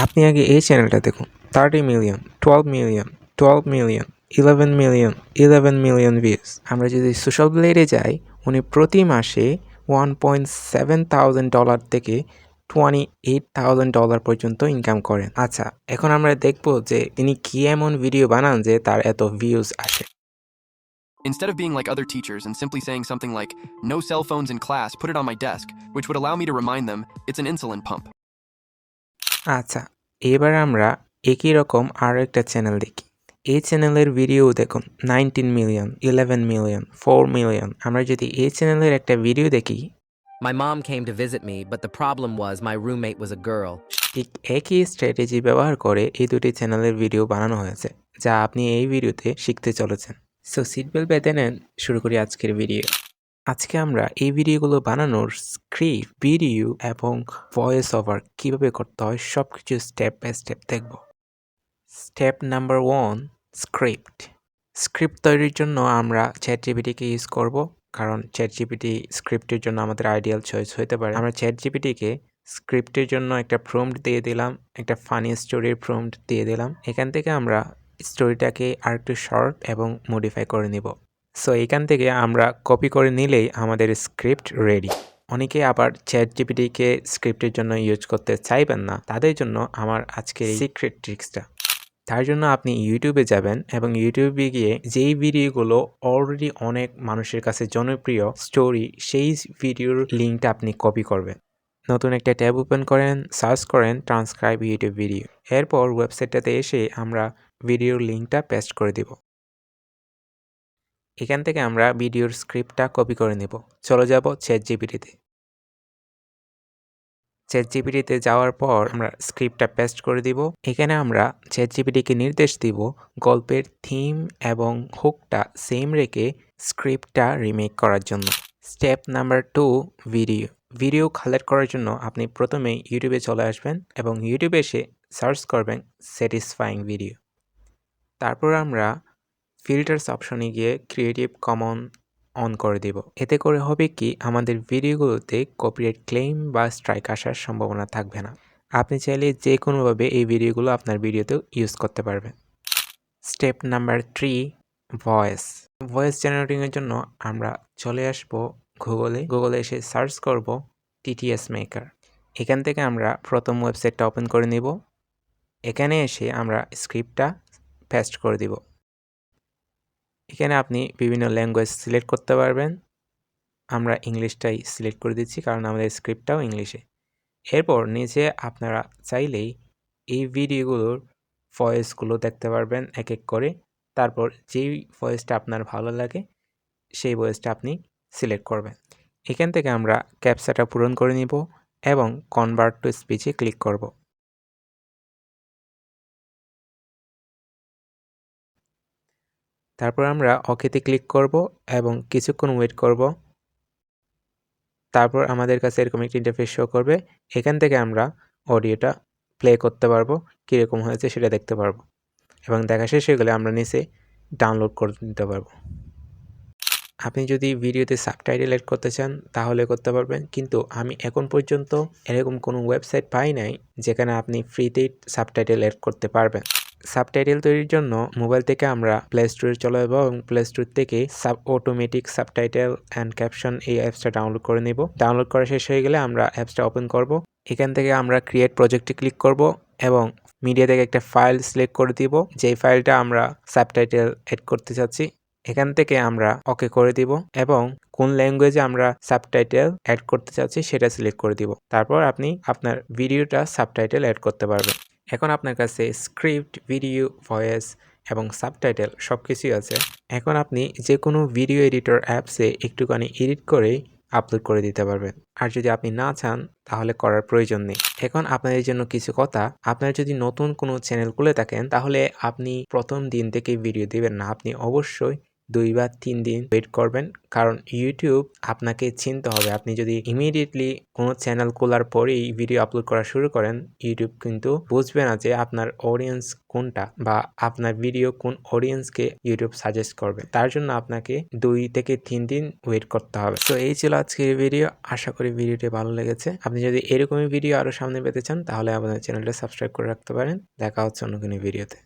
আপনি আগে এই চ্যানেলটা দেখুন, 30 million, 12 million, 12 million, 11 million, 11 million views. আমরা যদি সোশ্যাল ব্লেডে যাই, উনি প্রতি মাসে $1.7,000 থেকে $28,000 পর্যন্ত ইনকাম করেন। আচ্ছা, এখন আমরা দেখব যে তিনি কি এমন ভিডিও বানান যে তার এত ভিউজ আসে। Instead of being like other teachers and simply saying something like, no cell phones in class, put it on my desk, which would allow me to remind them it's an insulin pump. আচ্ছা, এবার আমরা একই রকম আরও একটা channel দেখি। এই চ্যানেলের ভিডিও দেখুন, 19 মিলিয়ন, 11 মিলিয়ন, 4 মিলিয়ন। আমরা যদি এই চ্যানেলের একটা ভিডিও দেখি, My mom came to visit me, but the problem was my roommate was a girl. ঠিক একই স্ট্র্যাটেজি ব্যবহার করে এই দুটি চ্যানেলের ভিডিও বানানো হয়েছে, যা আপনি এই ভিডিওতে শিখতে চলেছেন। সো সিট বেল্ট বেঁধে নেন, শুরু করি আজকের ভিডিও। আজকে আমরা এই ভিডিওগুলো বানানোর স্ক্রিপ্ট, ভিডিও এবং ভয়েস ওভার কীভাবে করতে হয় সব কিছু স্টেপ বাই স্টেপ দেখব। Step number 1, script. স্ক্রিপ্ট তৈরির জন্য আমরা চ্যাটজিপিটিকে ইউজ করব, কারণ চ্যাটজিপিটি স্ক্রিপ্টের জন্য আমাদের আইডিয়াল চয়েস হতে পারে। আমরা চ্যাটজিপিটিকে স্ক্রিপ্টের জন্য একটা প্রম্পট দিয়ে দিলাম, একটা ফানি স্টোরির প্রম্পট দিয়ে দিলাম। এখান থেকে আমরা স্টোরিটাকে আরেকটু শর্ট এবং মডিফাই করে নিব। সো এখান থেকে আমরা কপি করে নিলেই আমাদের স্ক্রিপ্ট রেডি। অনেকে আবার চ্যাটজিপিটিকে স্ক্রিপ্টের জন্য ইউজ করতে চাইবেন না, তাদের জন্য আমার আজকের এই সিক্রেট ট্রিক্সটা। তার জন্য আপনি ইউটিউবে যাবেন এবং ইউটিউবে গিয়ে যেই ভিডিওগুলো অলরেডি অনেক মানুষের কাছে জনপ্রিয় স্টোরি, সেই ভিডিওর লিঙ্কটা আপনি কপি করবেন। নতুন একটা ট্যাব ওপেন করেন, সার্চ করেন ট্রান্সক্রাইব ইউটিউব ভিডিও। এরপর ওয়েবসাইটটাতে এসে আমরা ভিডিওর লিঙ্কটা পেস্ট করে দিব। এখান থেকে আমরা ভিডিওর স্ক্রিপ্টটা কপি করে নেব। চলে যাব চ্যাটজিপিটিতে। চ্যাটজিপিটিতে যাওয়ার পর আমরা স্ক্রিপ্টটা পেস্ট করে দিব। এখানে আমরা চ্যাটজিপিটিকে নির্দেশ দিব গল্পের থিম এবং হুকটা সেম রেখে স্ক্রিপ্টটা রিমেক করার জন্য। Step number 2, video. Video collect করার জন্য আপনি প্রথমে ইউটিউবে চলে আসবেন এবং ইউটিউবে এসে সার্চ করবেন স্যাটিসফাইং ভিডিও। তারপর আমরা ফিল্টার্স অপশনে গিয়ে ক্রিয়েটিভ কমন অন করে দেব। এতে করে হবে কি, আমাদের ভিডিওগুলোতে কপিরাইট ক্লেম বা স্ট্রাইক আসার সম্ভাবনা থাকবে না। আপনি চাইলে যে কোনোভাবে এই ভিডিওগুলো আপনার ভিডিওতেও ইউজ করতে পারবেন। Step number 3, voice. ভয়েস জেনারেটিংয়ের জন্য আমরা চলে আসব গুগলে এসে সার্চ করব টিটিএস মেকার। এখান থেকে আমরা প্রথম ওয়েবসাইটটা ওপেন করে নিব। এখানে এসে আমরা স্ক্রিপ্টটা পেস্ট করে দিব। এখানে আপনি বিভিন্ন ল্যাঙ্গুয়েজ সিলেক্ট করতে পারবেন। আমরা ইংলিশটাই সিলেক্ট করে দিচ্ছি, কারণ আমাদের স্ক্রিপ্টটাও ইংলিশে। এরপর নিচে আপনারা চাইলেই এই ভিডিওগুলোর ভয়েসগুলো দেখতে পারবেন এক এক করে। তারপর যেই ভয়েসটা আপনার ভালো লাগে সেই ভয়েসটা আপনি সিলেক্ট করবেন। এখান থেকে আমরা ক্যাপচাটা পূরণ করে নিব এবং কনভার্ট টু স্পিচে ক্লিক করব। তারপর আমরা ওকেতে ক্লিক করব এবং কিছুক্ষণ ওয়েট করব। তারপর আমাদের কাছে এরকম একটি ইন্টারফেস শো করবে। এখান থেকে আমরা অডিওটা প্লে করতে পারবো, কীরকম হয়েছে সেটা দেখতে পারবো এবং দেখা শেষ হয়ে গেলে আমরা নিচে ডাউনলোড করে নিতে পারবো। আপনি যদি ভিডিওতে সাবটাইটেল এড করতে চান তাহলে করতে পারবেন, কিন্তু আমি এখন পর্যন্ত এরকম কোনো ওয়েবসাইট পাই নাই যেখানে আপনি ফ্রিতেই সাবটাইটেল এড করতে পারবেন। সাবটাইটেল তৈরির জন্য মোবাইল থেকে আমরা প্লে স্টোরে চলে যাব এবং প্লে স্টোর থেকে অটোমেটিক সাবটাইটেল অ্যান্ড ক্যাপশন এই অ্যাপসটা ডাউনলোড করে নেব। ডাউনলোড করা শেষ হয়ে গেলে আমরা অ্যাপসটা ওপেন করব। এখান থেকে আমরা ক্রিয়েট প্রজেক্টে ক্লিক করব এবং মিডিয়া থেকে একটা ফাইল সিলেক্ট করে দিব, যেই ফাইলটা আমরা সাবটাইটেল এড করতে চাচ্ছি। এখান থেকে আমরা ওকে করে দিব এবং কোন ল্যাঙ্গুয়েজে আমরা সাবটাইটেল অ্যাড করতে চাচ্ছি সেটা সিলেক্ট করে দিব। তারপর আপনি আপনার ভিডিওটা সাবটাইটেল অ্যাড করতে পারবেন। এখন আপনার কাছে স্ক্রিপ্ট, ভিডিও, ভয়েস এবং সাবটাইটেল সব কিছুই আছে। এখন আপনি যে কোনো ভিডিও এডিটর অ্যাপসে একটুখানি এডিট করে আপলোড করে দিতে পারবেন। আর যদি আপনি না চান তাহলে করার প্রয়োজন নেই। এখন আপনাদের জন্য কিছু কথা, আপনারা যদি নতুন কোনো চ্যানেল খুলে থাকেন তাহলে আপনি প্রথম দিন থেকে ভিডিও দিবেন না। আপনি অবশ্যই 2 বা 3 দিন ওয়েট করবেন। কারণ YouTube আপনাকে চিনতে হবে। আপনি যদি ইমিডিয়েটলি কোনো চ্যানেল খোলার পরেই ভিডিও আপলোড করা শুরু করেন, YouTube কিন্তু বুঝবে না যে আপনার অডিয়েন্স কোনটা বা আপনার ভিডিও কোন অডিয়েন্সকে YouTube সাজেস্ট করবে। তার জন্য আপনাকে 2 থেকে 3 দিন ওয়েট করতে হবে। সো এই ছিল আজকের ভিডিও। আশা করি ভিডিওটি ভালো লেগেছে। আপনি যদি এরকমই ভিডিও আরো সামনে পেতে চান তাহলে আমাদের চ্যানেলটা সাবস্ক্রাইব করে রাখতে পারেন। দেখা হচ্ছে অন্য কোনো ভিডিওতে।